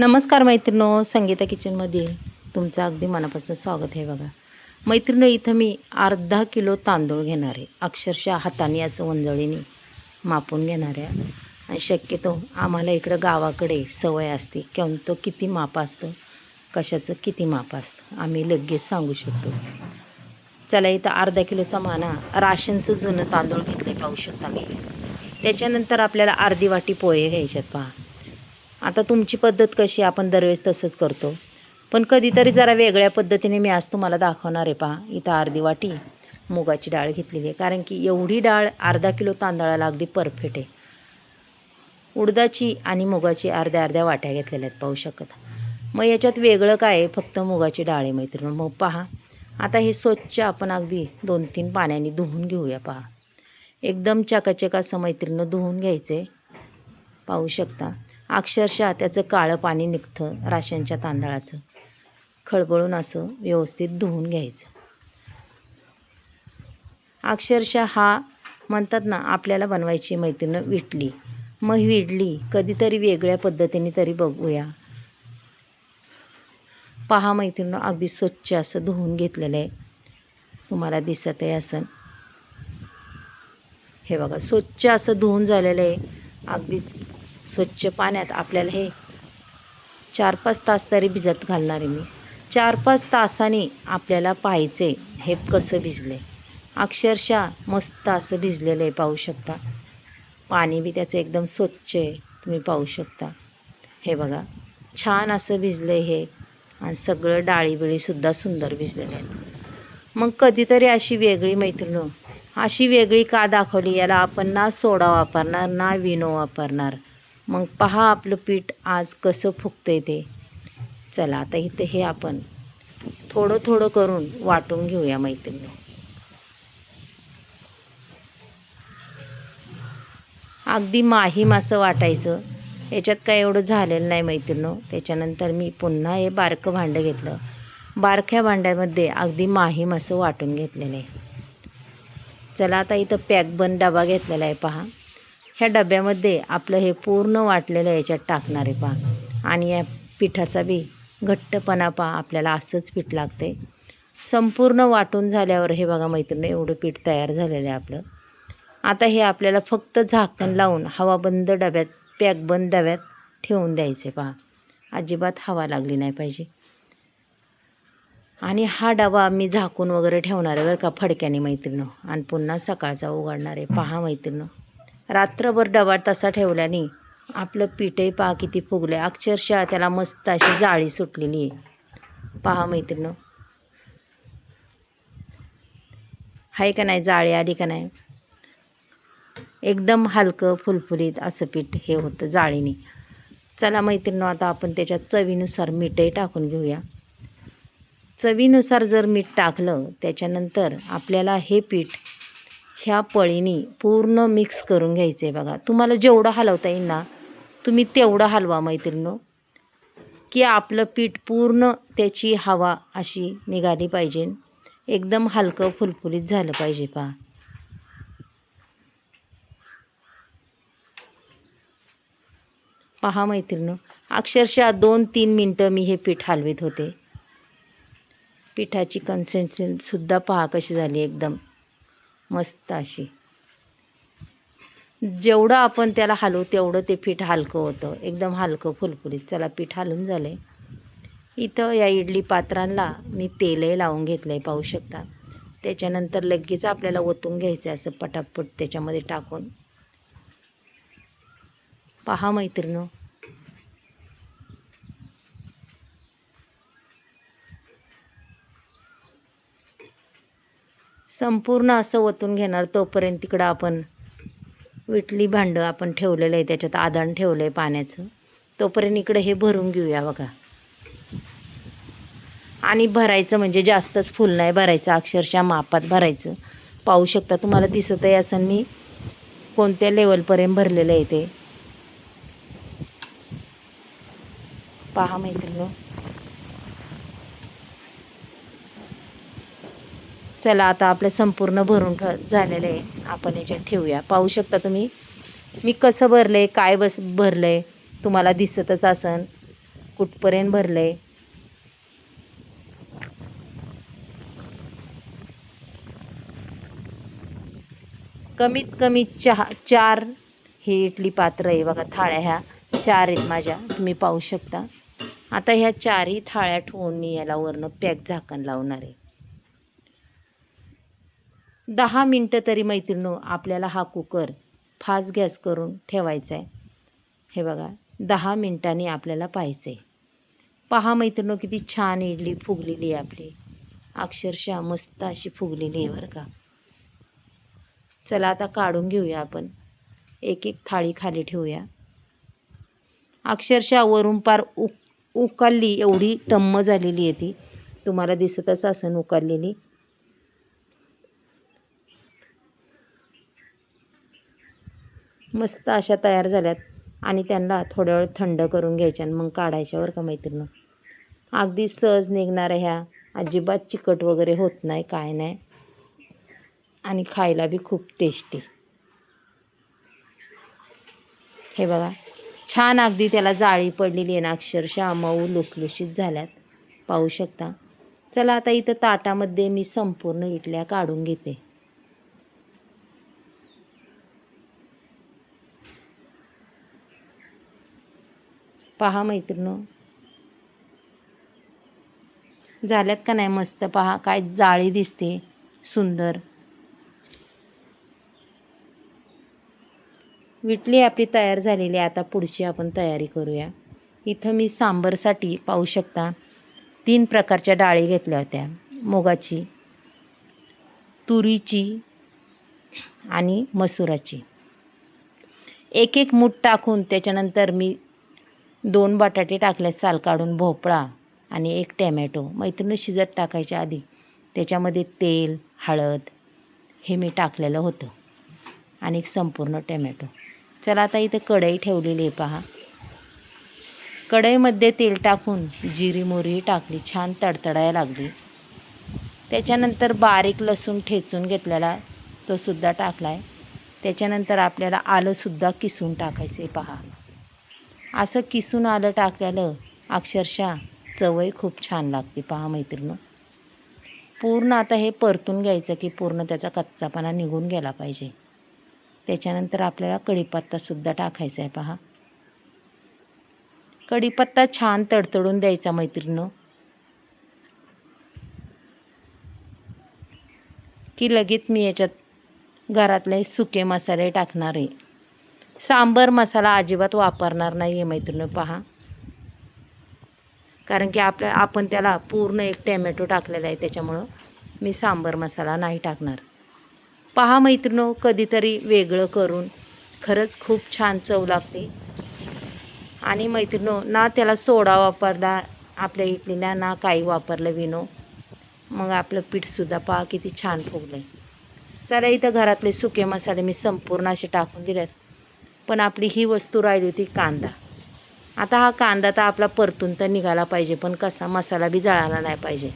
नमस्कार मैत्रिणो, संगीता किचनमध्ये तुमचं अगदी मनापासून स्वागत आहे. बघा मैत्रिणो, इथं मी अर्धा किलो तांदूळ घेणार आहे. अक्षरशः हाताने असं वंजळीने मापून घेणार आहे. आणि शक्यतो आम्हाला इकडं गावाकडे सवय असते कोणतं किती माप असतं, कशाचं किती माप असतं आम्ही लगेच सांगू शकतो. चला, इथं अर्धा किलोचा माना राशनचं जुनं तांदूळ घेतलं पाहू शकता मी. त्याच्यानंतर आपल्याला अर्धी वाटी पोहे घ्यायच्यात. पहा, आता तुमची पद्धत कशी, आपण दरवेळेस तसंच करतो, पण कधीतरी जरा वेगळ्या पद्धतीने मी आज तुम्हाला दाखवणार आहे. पहा, इथं अर्धी वाटी मुगाची डाळ घेतलेली आहे, कारण की एवढी डाळ अर्धा किलो तांदळाला अगदी परफेक्ट आहे. उडदाची आणि मुगाची अर्ध्या अर्ध्या वाट्या घेतलेल्या आहेत पाहू शकता. मग याच्यात वेगळं काय आहे, फक्त मुगाची डाळ आहे मैत्रिणी. मग पहा, आता हे स्वच्छ आपण अगदी 2-3 पाण्याने धुवून घेऊया. पहा, एकदम चकाचक असं मैत्रिणीनं धुवून घ्यायचं आहे पाहू शकता. अक्षरशः त्याचं काळं पाणी निघतं राशनच्या तांदळाचं. खळबळून असं व्यवस्थित धुवून घ्यायचं. अक्षरशः हा म्हणतात ना, आपल्याला बनवायची मैत्रिणं इडली. मग ही इडली कधीतरी वेगळ्या पद्धतीने तरी बघूया. पहा मैत्रिणं, अगदी स्वच्छ असं धुवून घेतलेलं आहे, तुम्हाला दिसत आहे असं. हे बघा, स्वच्छ असं धुवून झालेलं आहे. अगदीच स्वच्छ पाण्यात आपल्याला हे 4-5 तास तरी भिजत घालणार आहे मी. 4-5 तासांनी आपल्याला पाहायचे हे कसं भिजले. अक्षरशः मस्त असं भिजलेलं आहे पाहू शकता. पाणी बी त्याचं एकदम स्वच्छ आहे, तुम्ही पाहू शकता. हे बघा, छान असं भिजलं हे. आणि सगळं डाळीबिळीसुद्धा सुंदर भिजलेलं आहे. मग कधीतरी अशी वेगळी मैत्रिणी, अशी वेगळी का दाखवली, याला आपण ना सोडा वापरणार ना विनो वापरणार. मग पहा आपलं पीठ आज कसं फुगतंय ते. चला, आता इथे हे आपण थोडं थोडं करून वाटून घेऊया मैत्रिणी. अगदी माहीम असं वाटायचं. याच्यात काय एवढं झालेलं नाही मैत्रिणी. त्याच्यानंतर मी पुन्हा हे बारकं भांडं घेतलं. बारक्या भांड्यामध्ये अगदी माहीम असं वाटून घेतलेलं आहे. चला, आता इथं पॅकबंद डबा घेतलेला आहे. पहा, ह्या डब्यामध्ये आपलं हे पूर्ण वाटलेलं याच्यात टाकणार आहे. पहा, आणि या पिठाचा बी घट्टपणा पहा, आपल्याला असंच पीठ लागते. संपूर्ण वाटून झाल्यावर हे बघा मैत्रिणी, एवढं पीठ तयार झालेलं आहे आपलं. आता हे आपल्याला फक्त झाकण लावून हवाबंद डब्यात, पॅकबंद डब्यात ठेवून द्यायचे. पहा, अजिबात हवा लागली नाही पाहिजे. आणि हा डबा मी झाकून वगैरे ठेवणार आहे बरं का, फडक्याने मैत्रिणी. आणि पुन्हा सकाळचा उघडणार आहे. पहा मैत्रिणी, रात्रभर डबा तसा ठेवल्याने आपलं पीठही पहा किती फुगलं आहे. अक्षरशः त्याला मस्त अशी जाळी सुटलेली आहे. पहा मैत्रिणी, आहे का नाही, जाळी आली का नाही. एकदम हलकं फुलफुलीत असं पीठ हे होतं जाळीने. चला मैत्रिणी, आता आपण त्याच्यात चवीनुसार मीठही टाकून घेऊया. चवीनुसार जर मीठ टाकलं, त्याच्यानंतर आपल्याला हे पीठ ह्या पळीने पूर्ण मिक्स करून घ्यायचं आहे. बघा, तुम्हाला जेवढं हलवता येईल ना, तुम्ही तेवढं हलवा मैत्रिणीनो, की आपलं पीठ पूर्ण त्याची हवा अशी निघाली पाहिजे. एकदम हलकं फुलफुलीत झालं पाहिजे. पहा, पहा मैत्रिणीनो, अक्षरशः 2-3 मिनटं मी हे पीठ हलवीत होते. पिठाची कन्सिस्टन्सीसुद्धा पहा कशी झाली, एकदम मस्त अशी. जेवढं आपण त्याला हलवू तेवढं ते पीठ हलकं होतं, एकदम हलकं फुलफुलीत. चला, पीठ हलून झालं आहे. इथं या इडली पात्रांना मी तेलही लावून घेतलं आहे पाहू शकता. त्याच्यानंतर लगेच आपल्याला ओतून घ्यायचं आहे असं पटापट त्याच्यामध्ये टाकून. पहा मैत्रिणीनो, संपूर्ण असं ओतून घेणार. तोपर्यंत तिकडं आपण इडली भांडं आपण ठेवलेलं आहे, त्याच्यात आदान ठेवलं आहे पाण्याचं. तोपर्यंत इकडे हे भरून घेऊया. बघा, आणि भरायचं म्हणजे जास्तच फुल नाही भरायचं, अक्षरशः मापात भरायचं. पाहू शकता, तुम्हाला दिसत आहे असं मी कोणत्या लेवलपर्यंत भरलेलं आहे ते. पहा मैत्रिणी, चला, आता आपलं संपूर्ण भरून झालेलं आहे. आपण याच्यात ठेवूया. पाहू शकता तुम्ही मी कसं भरलं आहे, काय भरलं आहे, तुम्हाला दिसतच असन. कुठपर्यंत भरलं आहे. कमीत कमी 4 ही इडली पात्र आहे बघा. थाळ्या ह्या 4 आहेत माझ्या, तुम्ही पाहू शकता. आता ह्या 4ही थाळ्या ठेवून मी याला वरनं पॅक झाकण लावणार आहे. 10 मिनटं तरी मैत्रिणो आपल्याला हा कुकर फास्ट गॅस करून ठेवायचा आहे. हे बघा 10 मिनटांनी आपल्याला पाहायचं आहे. पहा मैत्रिणो किती छान इडली फुगलेली आहे आपली. अक्षरशः मस्त अशी फुगलेली आहे बरं का. चला आता काढून घेऊया आपण. एक एक थाळी खाली ठेवूया. अक्षरशः वरून पार उकळली एवढी टम्म झालेली आहे ती. तुम्हाला दिसतच असेल उकळलेली. मस्त अशा तयार झाल्यात आणि त्यांना थोड्या वेळ थंड करून घ्यायच्या आणि मग काढायच्यावर का मैत्रिणी. अगदी सहज निघणाऱ्या ह्या, अजिबात चिकट वगैरे होत नाही, काय नाही, आणि खायला बी खूप टेस्टी. हे बघा छान अगदी त्याला जाळी पडलेली आहे ना, अक्षरशः मऊ लुसलुशीत झाल्यात, पाहू शकता. चला आता इथं ताटामध्ये मी संपूर्ण इडल्या काढून घेते. पहा मैत्रिणो झाल्यात का नाही मस्त. पहा काय जाळी दिसते सुंदर. विटली आपली तयार झालेली आहे. आता पुढची आपण तयारी करूया. इथं मी सांबरसाठी पाहू शकता 3 प्रकारच्या डाळी घेतल्या होत्या. मुगाची, तुरीची आणि मसुराची. एक एक मूठ टाकून त्याच्यानंतर मी 2 बटाटे टाकले साल काढून, भोपळा आणि 1 टॅमॅटो. मैत्रिणी शिजत टाकायच्या आधी त्याच्यामध्ये तेल, हळद हे मी टाकलेलं होतं आणि एक संपूर्ण टॅमॅटो. चला आता इथे कढई ठेवलेली आहे पहा. कढईमध्ये तेल टाकून जिरी मोहरी टाकली, छान तडतडायला लागली. त्याच्यानंतर बारीक लसूण ठेचून घेतलेला तो सुद्धा टाकला आहे. त्याच्यानंतर आपल्याला आलंसुद्धा किसून टाकायचं आहे पहा. असं किसून आलं टाकलेलं अक्षरशः चवही खूप छान लागते पहा मैत्रिणी. पूर्ण आता हे परतून घ्यायचं की पूर्ण त्याचा कच्चापणा निघून गेला पाहिजे. त्याच्यानंतर आपल्याला कढीपत्तासुद्धा टाकायचा आहे पहा. कढीपत्ता छान तडतडून द्यायचा मैत्रिणी, की लगेच मी याच्यात घरातले सुके मसाले टाकणार आहे. सांबर मसाला अजिबात वापरणार नाही आहे मैत्रिणी पहा. कारण की आपण त्याला पूर्ण 1 टॅमॅटो टाकलेला आहे, त्याच्यामुळं मी सांबर मसाला नाही टाकणार. पहा मैत्रिणो कधीतरी वेगळं करून खरंच खूप छान चव लागते. आणि मैत्रिणो ना त्याला सोडा वापरला आपल्या इडलीला, ना काही वापरलं विनो. मग आपलं पीठसुद्धा पहा किती छान फुगलं आहे. चला इथं घरातले सुके मसाले मी संपूर्ण असे टाकून दिलेत. पण आपली ही वस्तू राहिली होती कांदा. आता हा कांदा तर आपला परतून तर निघाला पाहिजे, पण कसा मसाला बी जळाला नाही पाहिजे.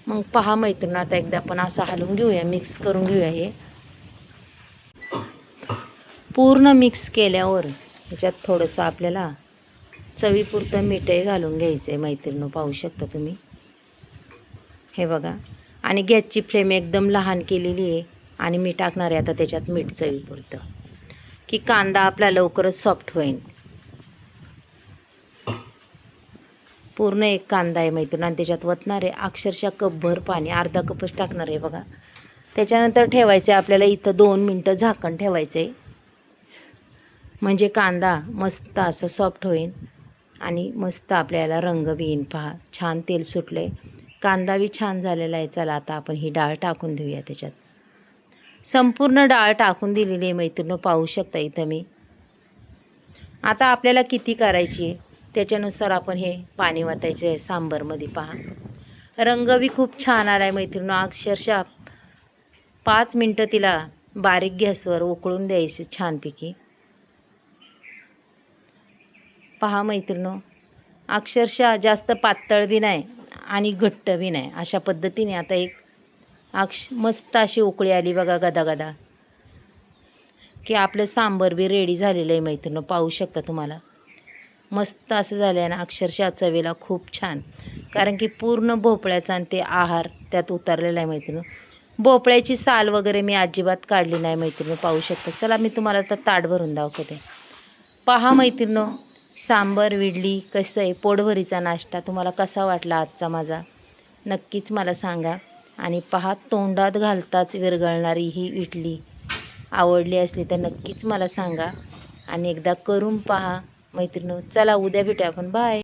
मग पहा मैत्रिणी आता एकदा आपण असं हलवून घेऊया, मिक्स करून घेऊया. हे पूर्ण मिक्स केल्यावर ह्याच्यात थोडंसं आपल्याला चवीपुरतं मीठही घालून घ्यायचं आहे मैत्रिणी, पाहू शकता तुम्ही. हे बघा, आणि गॅसची फ्लेम एकदम लहान केलेली आहे आणि मी टाकणार आहे आता त्याच्यात मीठ चवीपुरतं, की कांदा आपला लवकरच सॉफ्ट होईल. पूर्ण 1 कांदा आहे मैत्रिणी आणि त्याच्यात वतणार आहे अक्षरशः कपभर पाणी, अर्धा कपच टाकणार आहे बघा. त्याच्यानंतर ठेवायचं आहे आपल्याला इथं 2 मिनटं झाकण ठेवायचं आहे, म्हणजे कांदा मस्त असं सॉफ्ट होईल आणि मस्त आपल्याला रंग बी येईन. पहा छान तेल सुटलं आहे, कांदा बी छान झालेला आहे. चला आता आपण ही डाळ टाकून देऊया त्याच्यात. संपूर्ण डाळ टाकून दिलेली आहे मैत्रिणी, पाहू शकता इथं मी. आता आपल्याला किती करायची आहे त्याच्यानुसार आपण हे पाणी वतायचं आहे सांबरमध्ये. पहा रंग बी खूप छान आला आहे मैत्रिणी. अक्षरशः 5 मिनटं तिला बारीक गॅसवर उकळून द्यायची छानपैकी. पहा मैत्रिणी अक्षरशः जास्त पातळ बी नाही आणि घट्ट बी नाही, अशा पद्धतीने आता एक मस्त अशी उकळी आली बघा गदागदा, की आपलं सांबर बी रेडी झालेलं आहे मैत्रिणी, पाहू शकता तुम्हाला. मस्त असं झालं आहे ना, अक्षरशः चवीला खूप छान. कारण की पूर्ण भोपळ्याचा आणि ते आहार त्यात उतरलेला आहे मैत्रिणी. भोपळ्याची साल वगैरे मी अजिबात काढली नाही मैत्रिणी, पाहू शकता. चला मी तुम्हाला आता ताट भरून दाखवते. पहा मैत्रिणो, सांबर इडली कसं आहे, पोटभरीचा नाश्ता तुम्हाला कसा वाटला आजचा माझा, नक्कीच मला सांगा. आणि पहा, तोंडात घालताच विरघळणारी ही इडली आवडली असली तर नक्कीच मला सांगा आणि एकदा करून पहा मैत्रिणो. चला उद्या भेटूया आपण. बाय.